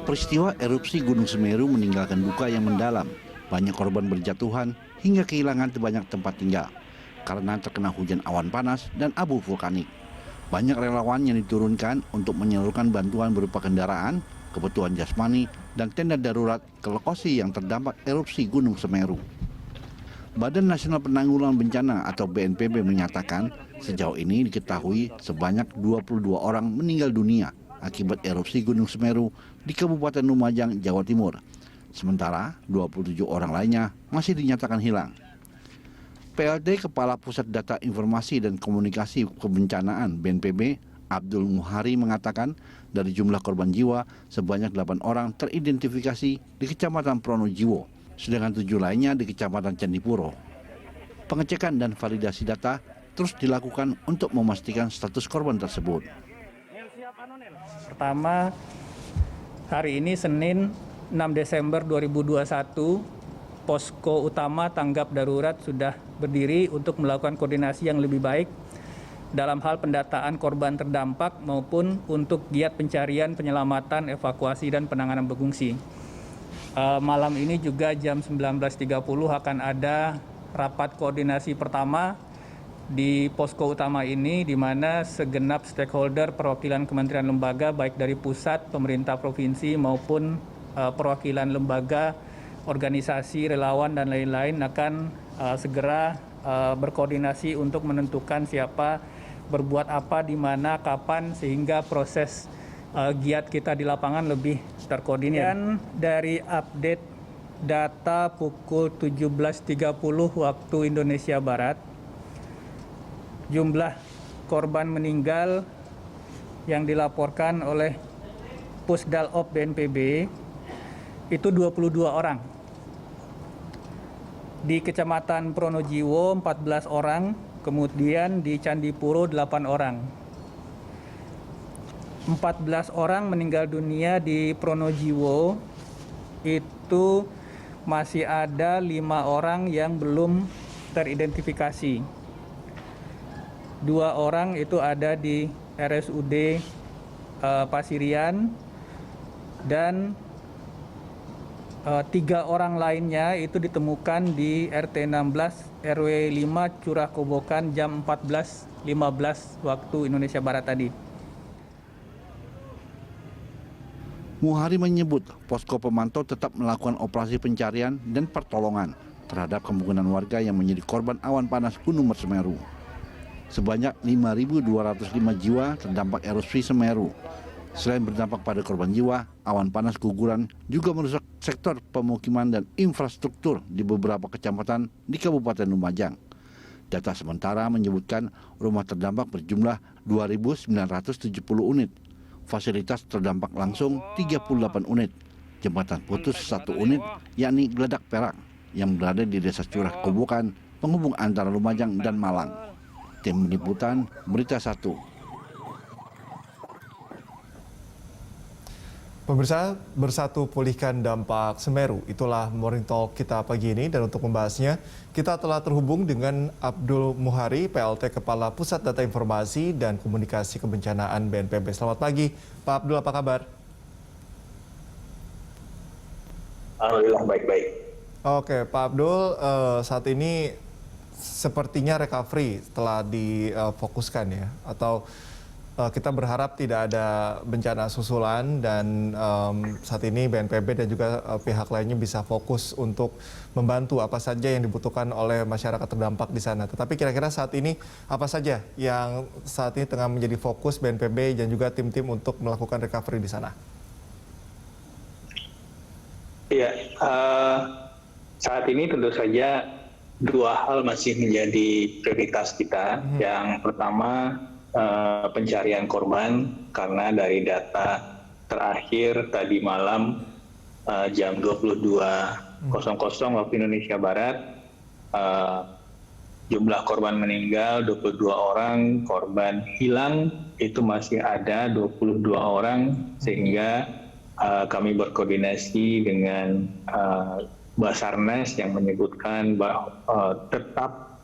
Peristiwa erupsi Gunung Semeru meninggalkan duka yang mendalam. Banyak korban berjatuhan hingga kehilangan banyak tempat tinggal karena terkena hujan awan panas dan abu vulkanik. Banyak relawan yang diturunkan untuk menyalurkan bantuan berupa kendaraan, kebutuhan jasmani, dan tenda darurat ke lokasi yang terdampak erupsi Gunung Semeru. Badan Nasional Penanggulangan Bencana atau BNPB menyatakan sejauh ini diketahui sebanyak 22 orang meninggal dunia akibat erupsi Gunung Semeru di Kabupaten Lumajang, Jawa Timur. Sementara 27 orang lainnya masih dinyatakan hilang. PLT Kepala Pusat Data Informasi dan Komunikasi Kebencanaan BNPB, Abdul Muhari mengatakan dari jumlah korban jiwa sebanyak 8 orang teridentifikasi di Kecamatan Pronojiwo, sedangkan 7 lainnya di Kecamatan Candipuro. Pengecekan dan validasi data terus dilakukan untuk memastikan status korban tersebut. Pertama, hari ini Senin 6 Desember 2021, posko utama tanggap darurat sudah berdiri untuk melakukan koordinasi yang lebih baik dalam hal pendataan korban terdampak maupun untuk giat pencarian, penyelamatan, evakuasi, dan penanganan pengungsi. Malam ini juga jam 19.30 akan ada rapat koordinasi pertama di posko utama ini, di mana segenap stakeholder perwakilan kementerian lembaga baik dari pusat, pemerintah provinsi maupun perwakilan lembaga, organisasi, relawan, dan lain-lain akan segera berkoordinasi untuk menentukan siapa berbuat apa, di mana, kapan, sehingga proses giat kita di lapangan lebih terkoordinir. Dan dari update data pukul 17.30 waktu Indonesia Barat, jumlah korban meninggal yang dilaporkan oleh Pusdalop BNPB itu 22 orang. Di Kecamatan Pronojiwo 14 orang, kemudian di Candipuro 8 orang. 14 orang meninggal dunia di Pronojiwo, itu masih ada 5 orang yang belum teridentifikasi. 2 orang itu ada di RSUD Pasirian, dan 3 orang lainnya itu ditemukan di RT 16 RW 5 Curah Kobokan jam 14.15 waktu Indonesia Barat tadi. Muhari menyebut posko pemantau tetap melakukan operasi pencarian dan pertolongan terhadap kemungkinan warga yang menjadi korban awan panas Gunung Semeru. Sebanyak 5.205 jiwa terdampak erupsi Semeru. Selain berdampak pada korban jiwa, awan panas guguran juga merusak sektor pemukiman dan infrastruktur di beberapa kecamatan di Kabupaten Lumajang. Data sementara menyebutkan rumah terdampak berjumlah 2.970 unit. Fasilitas terdampak langsung 38 unit. Jembatan putus 1 unit, yakni Geledak Perak, yang berada di Desa Curah Kobokan, penghubung antara Lumajang dan Malang. Tim Liputan Berita 1. Pemirsa, bersatu pulihkan dampak Semeru. Itulah Morning Talk kita pagi ini, dan untuk membahasnya kita telah terhubung dengan Abdul Muhari, PLT Kepala Pusat Data Informasi dan Komunikasi Kebencanaan BNPB. Selamat pagi, Pak Abdul, apa kabar? Alhamdulillah baik-baik. Oke, Pak Abdul, saat ini sepertinya recovery telah difokuskan ya, atau kita berharap tidak ada bencana susulan, dan saat ini BNPB dan juga pihak lainnya bisa fokus untuk membantu apa saja yang dibutuhkan oleh masyarakat terdampak di sana. Tetapi kira-kira saat ini apa saja yang saat ini tengah menjadi fokus BNPB dan juga tim-tim untuk melakukan recovery di sana? Iya, saat ini tentu saja 2 hal masih menjadi prioritas kita. Yang pertama, pencarian korban, karena dari data terakhir tadi malam jam 22.00 waktu Indonesia Barat, jumlah korban meninggal 22 orang, korban hilang itu masih ada 22 orang, sehingga kami berkoordinasi dengan Basarnas yang menyebutkan bahwa tetap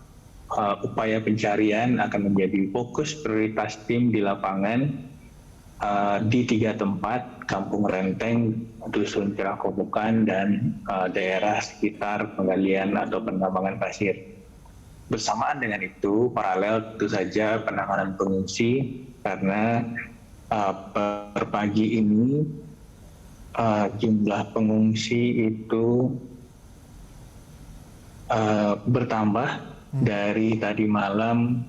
upaya pencarian akan menjadi fokus prioritas tim di lapangan, di 3 tempat, Kampung Renteng, Dusun Cirakobokan, dan daerah sekitar penggalian atau penambangan pasir. Bersamaan dengan itu, paralel tentu saja penanganan pengungsi, karena per pagi ini jumlah pengungsi itu bertambah. Dari tadi malam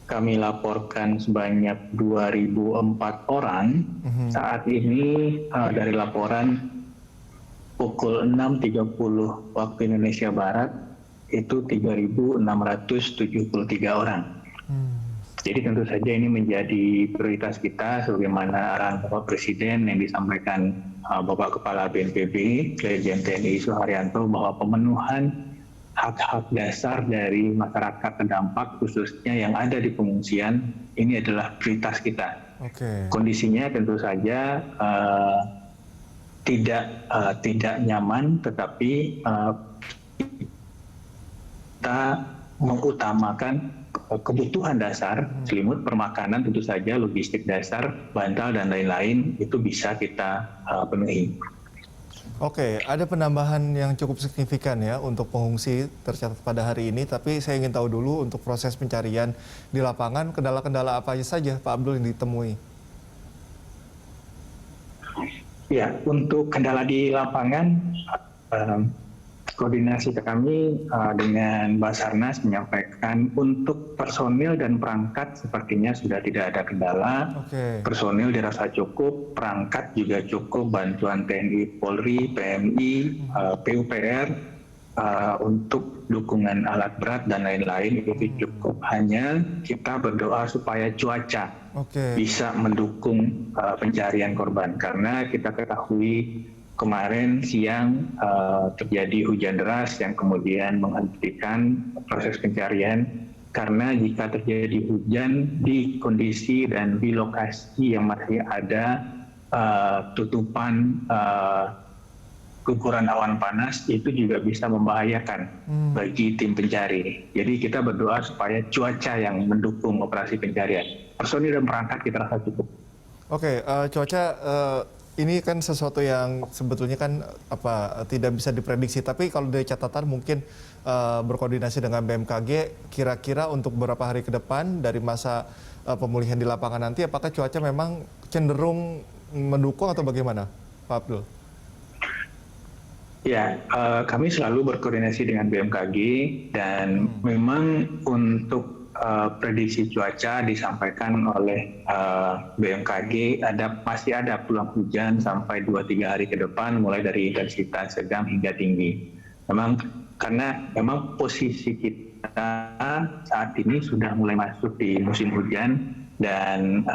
kami laporkan sebanyak 2.004 orang. Saat ini dari laporan pukul 6.30 waktu Indonesia Barat itu 3.673 orang. Jadi tentu saja ini menjadi prioritas kita sebagaimana arahan Bapak Presiden yang disampaikan Bapak Kepala BNPB, Lejen TNI Suharyanto, bahwa pemenuhan hak-hak dasar dari masyarakat terdampak khususnya yang ada di pengungsian ini adalah prioritas kita. Kondisinya tentu saja tidak nyaman, tetapi kita mengutamakan kebutuhan dasar, selimut, permakanan, tentu saja logistik dasar, bantal dan lain-lain itu bisa kita penuhi. Oke, ada penambahan yang cukup signifikan ya untuk pengungsi tercatat pada hari ini, tapi saya ingin tahu dulu untuk proses pencarian di lapangan, kendala-kendala apa saja Pak Abdul yang ditemui? Ya, untuk kendala di lapangan, koordinasi kami dengan Basarnas menyampaikan untuk personil dan perangkat sepertinya sudah tidak ada kendala. Personil dirasa cukup, perangkat juga cukup, bantuan TNI, Polri, PMI, PUPR untuk dukungan alat berat dan lain-lain itu cukup. Hanya kita berdoa supaya cuaca bisa mendukung pencarian korban, karena kita ketahui kemarin siang terjadi hujan deras yang kemudian menghentikan proses pencarian, karena jika terjadi hujan di kondisi dan di lokasi yang masih ada tutupan guguran awan panas, itu juga bisa membahayakan bagi tim pencari. Jadi kita berdoa supaya cuaca yang mendukung operasi pencarian. Personil dan perangkat kita rasa cukup. Cuaca ini kan sesuatu yang sebetulnya kan tidak bisa diprediksi, tapi kalau dari catatan mungkin berkoordinasi dengan BMKG, kira-kira untuk beberapa hari ke depan dari masa pemulihan di lapangan nanti, apakah cuaca memang cenderung mendukung atau bagaimana, Pak Abdul? Ya, kami selalu berkoordinasi dengan BMKG dan memang untuk prediksi cuaca disampaikan oleh BMKG masih ada peluang hujan sampai 2-3 hari ke depan, mulai dari intensitas sedang hingga tinggi. Karena posisi kita saat ini sudah mulai masuk di musim hujan, dan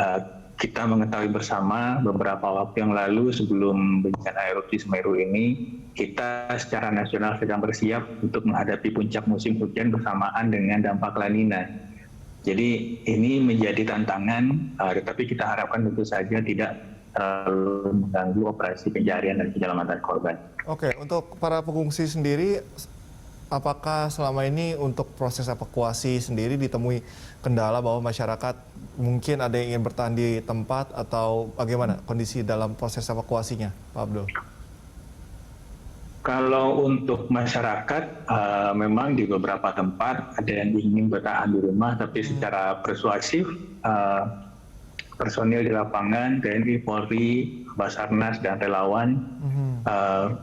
kita mengetahui bersama beberapa waktu yang lalu sebelum bencana erupsi Semeru ini, kita secara nasional sedang bersiap untuk menghadapi puncak musim hujan bersamaan dengan dampak La Nina. Jadi ini menjadi tantangan, tetapi kita harapkan tentu saja tidak terlalu mengganggu operasi pencarian dan penyelamatan korban. Untuk para pengungsi sendiri, apakah selama ini untuk proses evakuasi sendiri ditemui kendala bahwa masyarakat mungkin ada yang ingin bertahan di tempat, atau bagaimana kondisi dalam proses evakuasinya, Pak Abdul? Kalau untuk masyarakat, memang di beberapa tempat ada yang ingin bertahan di rumah, tapi secara persuasif, personil di lapangan, TNI, Polri, Basarnas, dan relawan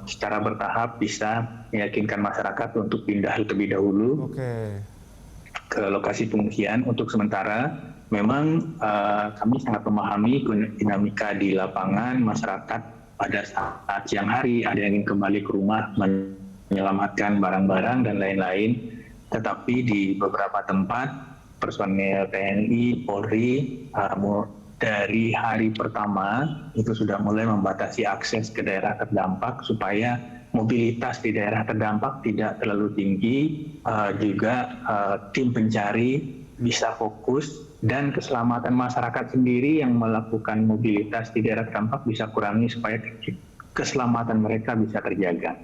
secara bertahap bisa meyakinkan masyarakat untuk pindah lebih dahulu ke lokasi pengungsian. Untuk sementara, memang kami sangat memahami dinamika di lapangan masyarakat. Pada saat siang hari ada yang ingin kembali ke rumah menyelamatkan barang-barang dan lain-lain, tetapi di beberapa tempat personel TNI, Polri dari hari pertama itu sudah mulai membatasi akses ke daerah terdampak supaya mobilitas di daerah terdampak tidak terlalu tinggi, juga tim pencari bisa fokus, dan keselamatan masyarakat sendiri yang melakukan mobilitas di daerah terdampak bisa kurangi supaya keselamatan mereka bisa terjaga.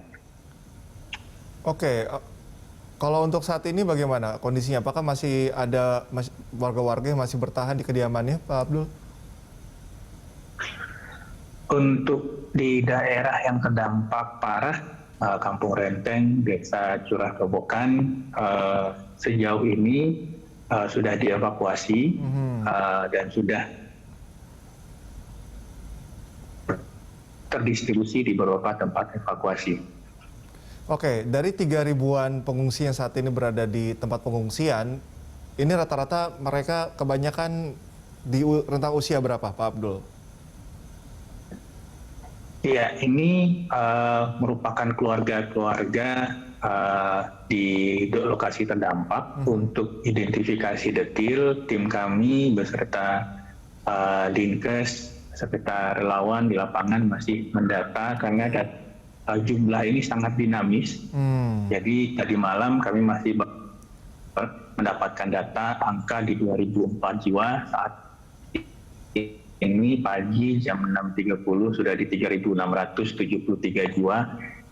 Kalau untuk saat ini bagaimana kondisinya? Apakah masih ada warga-warga yang masih bertahan di kediamannya, Pak Abdul? Untuk di daerah yang terdampak parah, Kampung Renteng, Desa Curah Kobokan, sejauh ini sudah dievakuasi dan sudah terdistribusi di beberapa tempat evakuasi. Oke, dari 3.000-an pengungsi yang saat ini berada di tempat pengungsian, ini rata-rata mereka kebanyakan di rentang usia berapa, Pak Abdul? Iya, ini merupakan keluarga-keluarga di lokasi terdampak. Untuk identifikasi detail, tim kami beserta Dinkes, serta relawan di lapangan masih mendata karena jumlah ini sangat dinamis. Jadi tadi malam kami masih mendapatkan data angka di 2004 jiwa, saat ini pagi jam 6.30 sudah di 3.673 jiwa.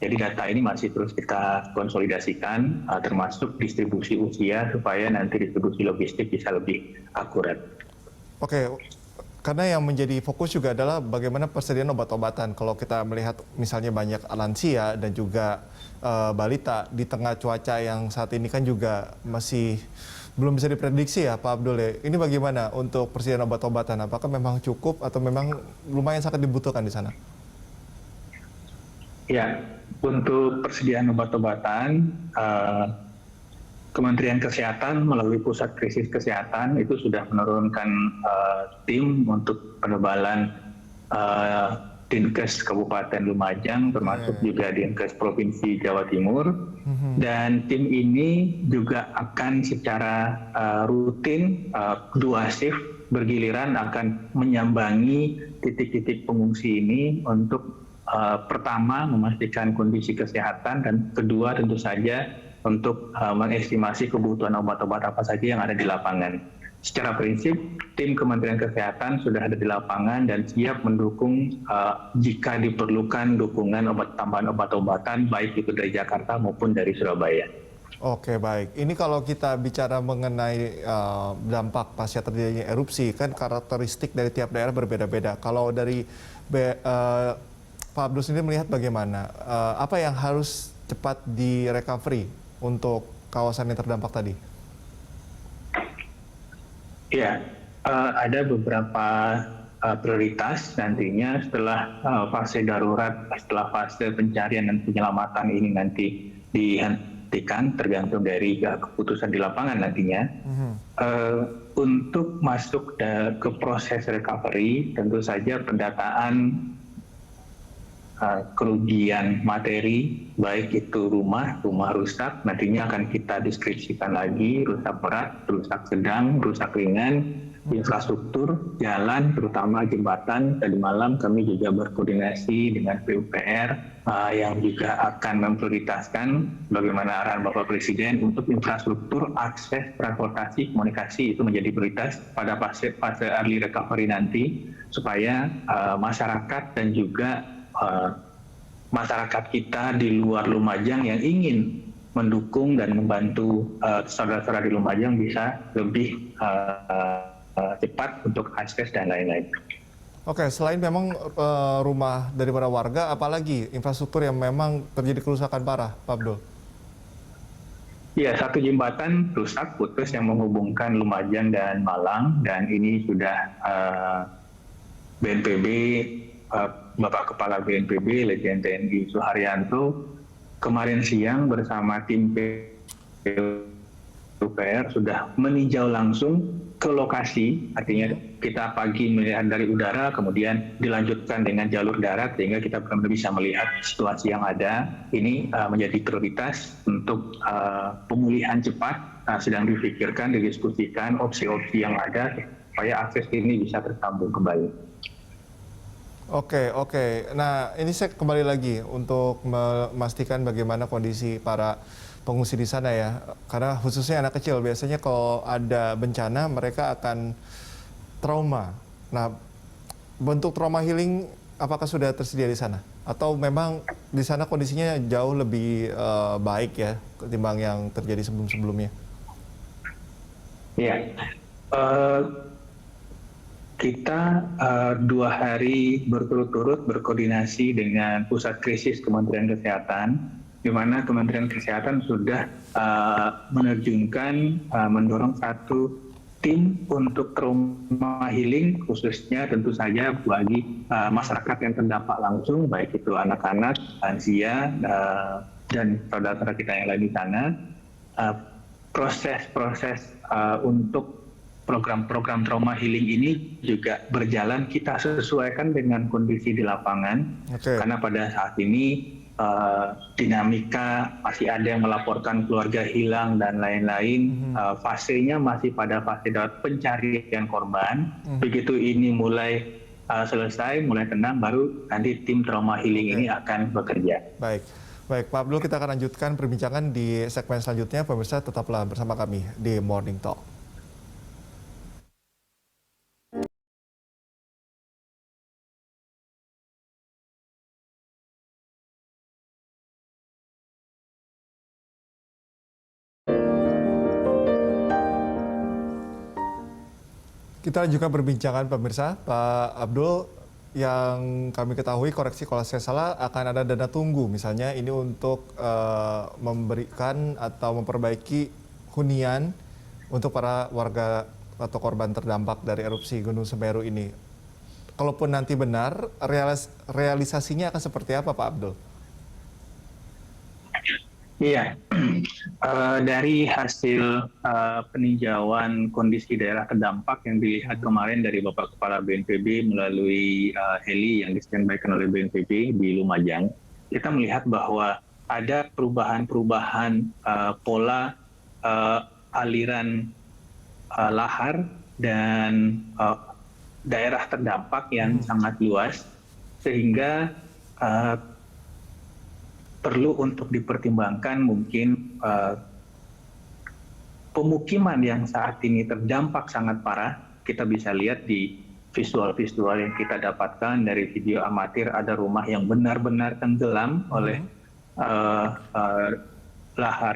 Jadi data ini masih terus kita konsolidasikan, termasuk distribusi usia supaya nanti distribusi logistik bisa lebih akurat. Oke, karena yang menjadi fokus juga adalah bagaimana persediaan obat-obatan. Kalau kita melihat misalnya banyak lansia dan juga balita di tengah cuaca yang saat ini kan juga masih belum bisa diprediksi ya Pak Abdul ya. Ini bagaimana untuk persediaan obat-obatan? Apakah memang cukup atau memang lumayan sangat dibutuhkan di sana? Ya, untuk persediaan obat-obatan, Kementerian Kesehatan melalui Pusat Krisis Kesehatan itu sudah menurunkan tim untuk penebalan Dinkes Kabupaten Lumajang, termasuk juga Dinkes Provinsi Jawa Timur. Dan tim ini juga akan secara rutin, 2 shift bergiliran akan menyambangi titik-titik pengungsi ini untuk pertama memastikan kondisi kesehatan, dan kedua tentu saja untuk mengestimasi kebutuhan obat-obat apa saja yang ada di lapangan. Secara prinsip, tim Kementerian Kesehatan sudah ada di lapangan dan siap mendukung jika diperlukan dukungan tambahan obat-obatan, baik itu dari Jakarta maupun dari Surabaya. Oke, baik. Ini kalau kita bicara mengenai dampak pasca terjadinya erupsi, kan karakteristik dari tiap daerah berbeda-beda. Kalau dari Pak Abdul sendiri melihat bagaimana? Apa yang harus cepat di-recovery untuk kawasan yang terdampak tadi? Ya, ada beberapa prioritas nantinya setelah fase darurat, setelah fase pencarian dan penyelamatan ini nanti dihentikan, tergantung dari keputusan di lapangan nantinya. Untuk masuk ke proses recovery, tentu saja pendataan kerugian materi, baik itu rumah rusak, nantinya akan kita deskripsikan lagi, rusak berat, rusak sedang, rusak ringan, infrastruktur, jalan, terutama jembatan. Tadi malam kami juga berkoordinasi dengan PUPR yang juga akan memprioritaskan bagaimana arahan Bapak Presiden untuk infrastruktur, akses, transportasi, komunikasi itu menjadi prioritas pada fase early recovery nanti, supaya masyarakat dan juga masyarakat kita di luar Lumajang yang ingin mendukung dan membantu saudara-saudara di Lumajang bisa lebih cepat untuk akses dan lain-lain. Oke, selain memang rumah daripada warga, apalagi infrastruktur yang memang terjadi kerusakan parah, Pak Abdul? Ya, satu jembatan rusak putus yang menghubungkan Lumajang dan Malang, dan ini sudah BNPB, Bapak Kepala BNPB, Letjen TNI Suharyanto, kemarin siang bersama tim PUPR sudah meninjau langsung ke lokasi, artinya kita pagi melihat dari udara, kemudian dilanjutkan dengan jalur darat, sehingga kita benar-benar bisa melihat situasi yang ada. Ini menjadi prioritas untuk pemulihan cepat, sedang dipikirkan, didiskusikan opsi-opsi yang ada, supaya akses ini bisa tersambung kembali. Oke. Nah, ini saya kembali lagi untuk memastikan bagaimana kondisi para pengungsi di sana ya. Karena khususnya anak kecil, biasanya kalau ada bencana mereka akan trauma. Nah, bentuk trauma healing apakah sudah tersedia di sana? Atau memang di sana kondisinya jauh lebih baik ya ketimbang yang terjadi sebelum-sebelumnya? Iya. Kita 2 hari berturut-turut berkoordinasi dengan Pusat Krisis Kementerian Kesehatan, di mana Kementerian Kesehatan sudah menerjunkan, mendorong satu tim untuk trauma healing, khususnya tentu saja bagi masyarakat yang terdampak langsung, baik itu anak-anak, lansia, dan saudara-saudara kita yang lain di sana. Proses-proses untuk program-program trauma healing ini juga berjalan, kita sesuaikan dengan kondisi di lapangan. Karena pada saat ini dinamika masih ada yang melaporkan keluarga hilang dan lain-lain. Fasenya masih pada fase pencarian korban. Begitu ini mulai selesai, mulai tenang, baru nanti tim trauma healing ini akan bekerja. Baik Pak Abdul, kita akan lanjutkan perbincangan di segmen selanjutnya. Pemirsa tetaplah bersama kami di Morning Talk. Kita lanjutkan perbincangan pemirsa. Pak Abdul, yang kami ketahui, koreksi kalau saya salah, akan ada dana tunggu misalnya ini untuk memberikan atau memperbaiki hunian untuk para warga atau korban terdampak dari erupsi Gunung Semeru ini. Kalaupun nanti benar, realisasinya akan seperti apa Pak Abdul? Iya, dari hasil peninjauan kondisi daerah terdampak yang dilihat kemarin dari Bapak Kepala BNPB melalui heli yang di-standby-kan oleh BNPB di Lumajang, kita melihat bahwa ada perubahan-perubahan pola aliran lahar dan daerah terdampak yang sangat luas, sehingga perlu untuk dipertimbangkan mungkin pemukiman yang saat ini terdampak sangat parah. Kita bisa lihat di visual-visual yang kita dapatkan dari video amatir, ada rumah yang benar-benar tenggelam oleh lahar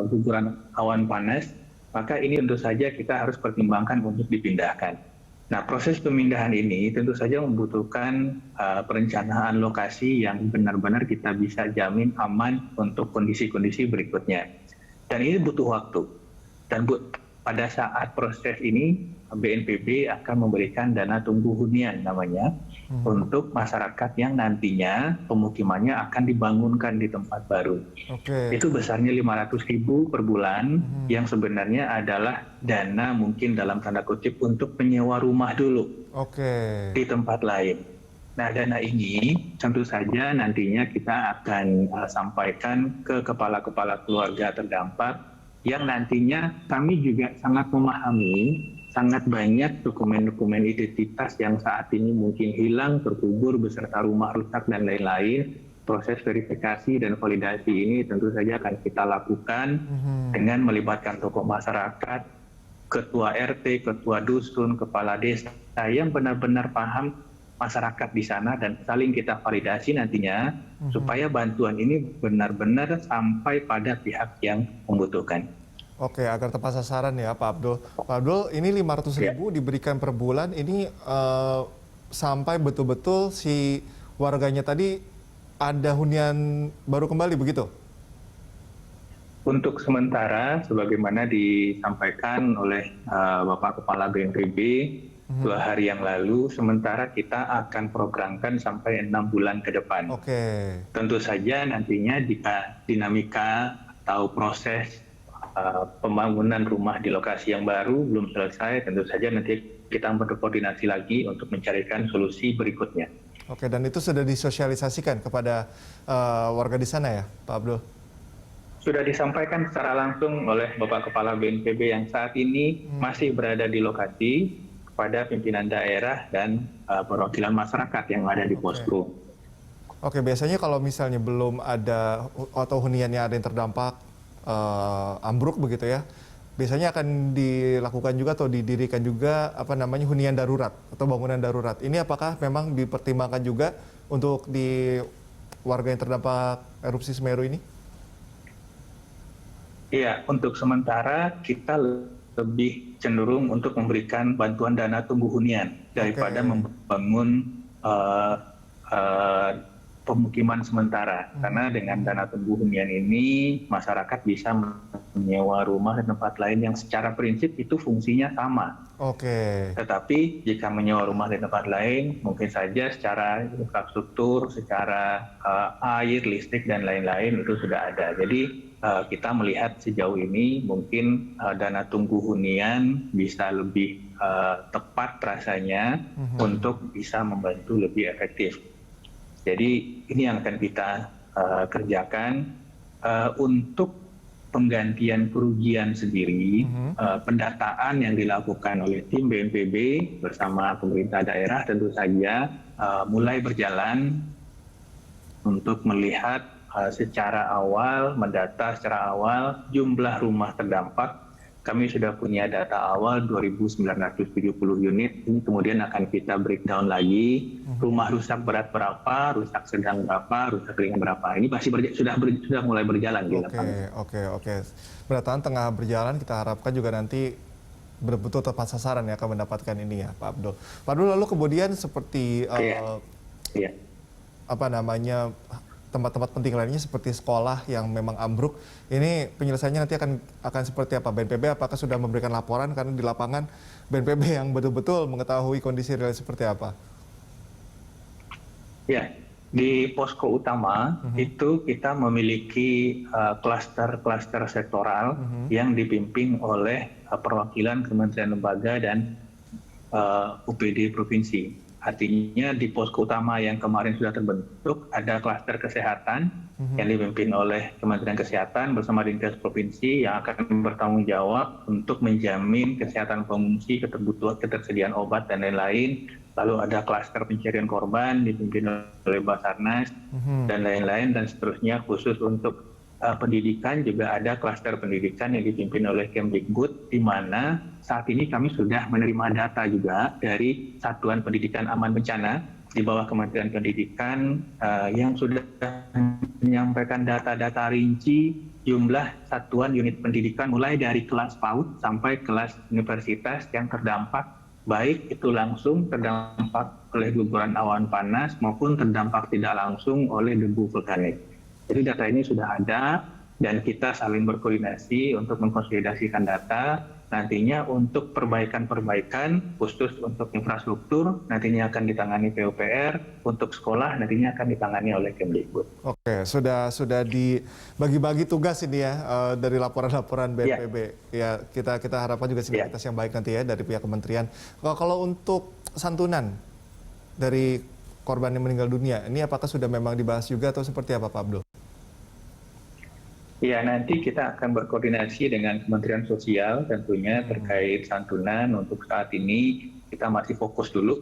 guguran awan panas. Maka ini tentu saja kita harus pertimbangkan untuk dipindahkan. Nah, proses pemindahan ini tentu saja membutuhkan perencanaan lokasi yang benar-benar kita bisa jamin aman untuk kondisi-kondisi berikutnya. Dan ini butuh waktu. Dan pada saat proses ini, BNPB akan memberikan dana tunggu hunian namanya untuk masyarakat yang nantinya pemukimannya akan dibangunkan di tempat baru. Itu besarnya 500.000 per bulan, yang sebenarnya adalah dana mungkin dalam tanda kutip untuk menyewa rumah dulu di tempat lain. Nah, dana ini tentu saja nantinya kita akan sampaikan ke kepala-kepala keluarga terdampak, yang nantinya kami juga sangat memahami sangat banyak dokumen-dokumen identitas yang saat ini mungkin hilang, terkubur beserta rumah rusak dan lain-lain. Proses verifikasi dan validasi ini tentu saja akan kita lakukan dengan melibatkan tokoh masyarakat, ketua RT, ketua dusun, kepala desa yang benar-benar paham masyarakat di sana, dan saling kita validasi nantinya supaya bantuan ini benar-benar sampai pada pihak yang membutuhkan. Agar tepat sasaran ya Pak Abdul. Pak Abdul, ini 500.000 diberikan per bulan, ini sampai betul-betul si warganya tadi ada hunian baru kembali begitu? Untuk sementara, sebagaimana disampaikan oleh Bapak Kepala BNPB 2 hari yang lalu, sementara kita akan programkan sampai 6 bulan ke depan. Tentu saja nantinya jika dinamika atau proses pembangunan rumah di lokasi yang baru belum selesai, tentu saja nanti kita berkoordinasi lagi untuk mencarikan solusi berikutnya. Dan itu sudah disosialisasikan kepada warga di sana ya, Pak Abdul? Sudah disampaikan secara langsung oleh Bapak Kepala BNPB yang saat ini masih berada di lokasi kepada pimpinan daerah dan perwakilan masyarakat yang ada di posko. Biasanya kalau misalnya belum ada atau huniannya ada yang terdampak ambruk begitu ya, biasanya akan dilakukan juga atau didirikan juga hunian darurat atau bangunan darurat. Ini apakah memang dipertimbangkan juga untuk di warga yang terdampak erupsi Semeru ini? Iya, untuk sementara kita lebih cenderung untuk memberikan bantuan dana tunggu hunian daripada membangun pemukiman sementara. Karena dengan dana tunggu hunian ini masyarakat bisa menyewa rumah dan tempat lain yang secara prinsip itu fungsinya sama. Tetapi jika menyewa rumah di tempat lain, mungkin saja secara infrastruktur, secara air, listrik, dan lain-lain itu sudah ada. Jadi kita melihat sejauh ini mungkin dana tunggu hunian bisa lebih tepat rasanya untuk bisa membantu lebih efektif. Jadi ini yang akan kita kerjakan untuk penggantian kerugian sendiri, pendataan yang dilakukan oleh tim BNPB bersama pemerintah daerah tentu saja mulai berjalan untuk melihat secara awal, mendata secara awal jumlah rumah terdampak. Kami sudah punya data awal 2.970 unit, ini kemudian akan kita breakdown lagi, rumah rusak berat berapa, rusak sedang berapa, rusak ringan berapa. Ini pasti sudah mulai berjalan di lapangan. Oke. Pendataan tengah berjalan, kita harapkan juga nanti betul-betul tepat sasaran ya akan mendapatkan ini ya Pak Abdul. Pak Abdul, lalu kemudian seperti tempat-tempat penting lainnya seperti sekolah yang memang ambruk, ini penyelesaiannya nanti akan seperti apa? BNPB apakah sudah memberikan laporan, karena di lapangan BNPB yang betul-betul mengetahui kondisi real seperti apa? Ya, di posko utama itu kita memiliki klaster-klaster sektoral yang dipimpin oleh perwakilan kementerian lembaga dan UPD provinsi. Artinya di posko utama yang kemarin sudah terbentuk ada klaster kesehatan yang dipimpin oleh Kementerian Kesehatan bersama Dinkes Provinsi yang akan bertanggung jawab untuk menjamin kesehatan pengungsi, ketersediaan obat dan lain-lain. Lalu ada klaster pencarian korban dipimpin oleh Basarnas dan lain-lain, dan seterusnya. Khusus untuk pendidikan juga ada klaster pendidikan yang dipimpin oleh Kemdikbud, di mana saat ini kami sudah menerima data juga dari Satuan Pendidikan Aman Bencana di bawah Kementerian Pendidikan yang sudah menyampaikan data-data rinci jumlah satuan unit pendidikan mulai dari kelas PAUD sampai kelas universitas yang terdampak, baik itu langsung terdampak oleh guguran awan panas maupun terdampak tidak langsung oleh debu vulkanik. Jadi data ini sudah ada dan kita saling berkoordinasi untuk mengkonsolidasikan data. Nantinya untuk perbaikan-perbaikan khusus untuk infrastruktur nantinya akan ditangani PUPR, untuk sekolah nantinya akan ditangani oleh Kemdikbud. Oke, sudah dibagi-bagi tugas ini ya dari laporan-laporan BNPB. Ya, kita harapkan juga sinergitas yang baik nanti ya dari pihak kementerian. Kalau untuk santunan dari korban yang meninggal dunia, ini apakah sudah memang dibahas juga atau seperti apa Pak Abdul? Ya, nanti kita akan berkoordinasi dengan Kementerian Sosial tentunya terkait santunan. Untuk saat ini kita masih fokus dulu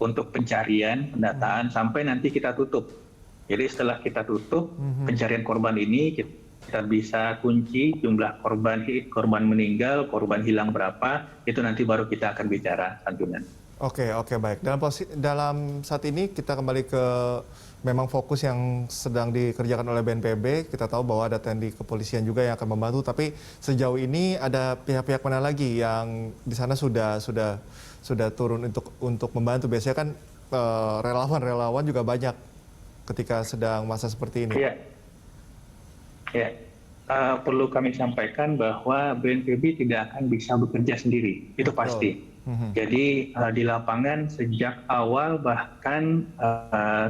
untuk pencarian, pendataan sampai nanti kita tutup. Jadi setelah kita tutup pencarian korban ini, kita bisa kunci jumlah korban meninggal, korban hilang berapa, itu nanti baru kita akan bicara santunan. Oke, baik. Dalam saat ini kita kembali ke memang fokus yang sedang dikerjakan oleh BNPB. Kita tahu bahwa ada TNI kepolisian juga yang akan membantu. Tapi sejauh ini ada pihak-pihak mana lagi yang di sana sudah turun untuk membantu? Biasanya kan relawan juga banyak ketika sedang masa seperti ini. Ya. Perlu kami sampaikan bahwa BNPB tidak akan bisa bekerja sendiri, itu pasti. Jadi di lapangan sejak awal, bahkan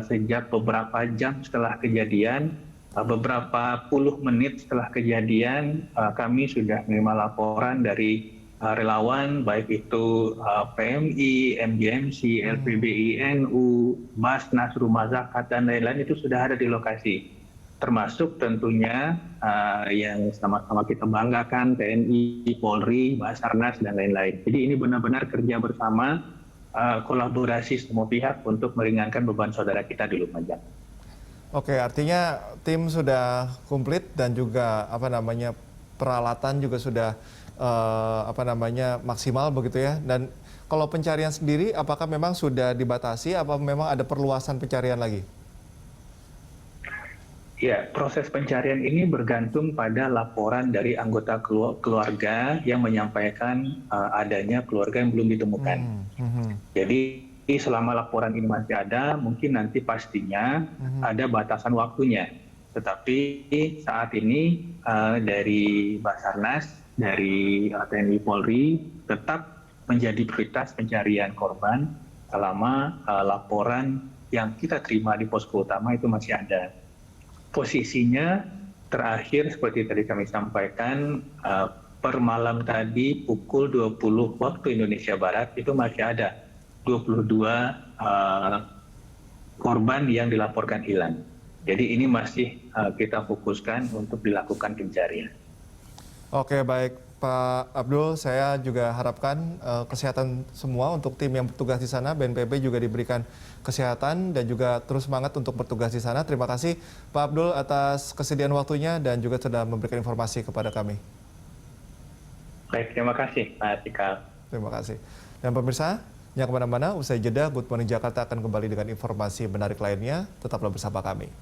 sejak beberapa jam setelah kejadian, beberapa puluh menit setelah kejadian, kami sudah menerima laporan dari relawan, baik itu PMI, MGMC, LPBI, NU, Basnas, Rumah Zakat, dan lain-lain itu sudah ada di lokasi. Termasuk tentunya yang sama-sama kita banggakan, TNI, Polri, Basarnas, dan lain-lain. Jadi ini benar-benar kerja bersama, kolaborasi semua pihak untuk meringankan beban saudara kita di Lumajang. Oke, artinya tim sudah komplit dan juga peralatan juga sudah maksimal begitu ya. Dan kalau pencarian sendiri, apakah memang sudah dibatasi, apa memang ada perluasan pencarian lagi? Ya, proses pencarian ini bergantung pada laporan dari anggota keluarga yang menyampaikan adanya keluarga yang belum ditemukan. Jadi selama laporan ini masih ada, mungkin nanti pastinya ada batasan waktunya. Tetapi saat ini dari Basarnas, dari TNI Polri tetap menjadi prioritas pencarian korban selama laporan yang kita terima di posko utama itu masih ada. Posisinya terakhir seperti tadi kami sampaikan, per malam tadi pukul 20 waktu Indonesia Barat itu masih ada 22 korban yang dilaporkan hilang. Jadi ini masih kita fokuskan untuk dilakukan pencarian. Oke, baik Pak Abdul, saya juga harapkan kesehatan semua untuk tim yang bertugas di sana, BNPB juga diberikan kesehatan dan juga terus semangat untuk bertugas di sana. Terima kasih Pak Abdul atas kesediaan waktunya dan juga sudah memberikan informasi kepada kami. Baik, terima kasih Pak Atika. Terima kasih. Dan pemirsa, jangan kemana-mana, usai jeda, Good Morning Jakarta akan kembali dengan informasi menarik lainnya. Tetaplah bersama kami.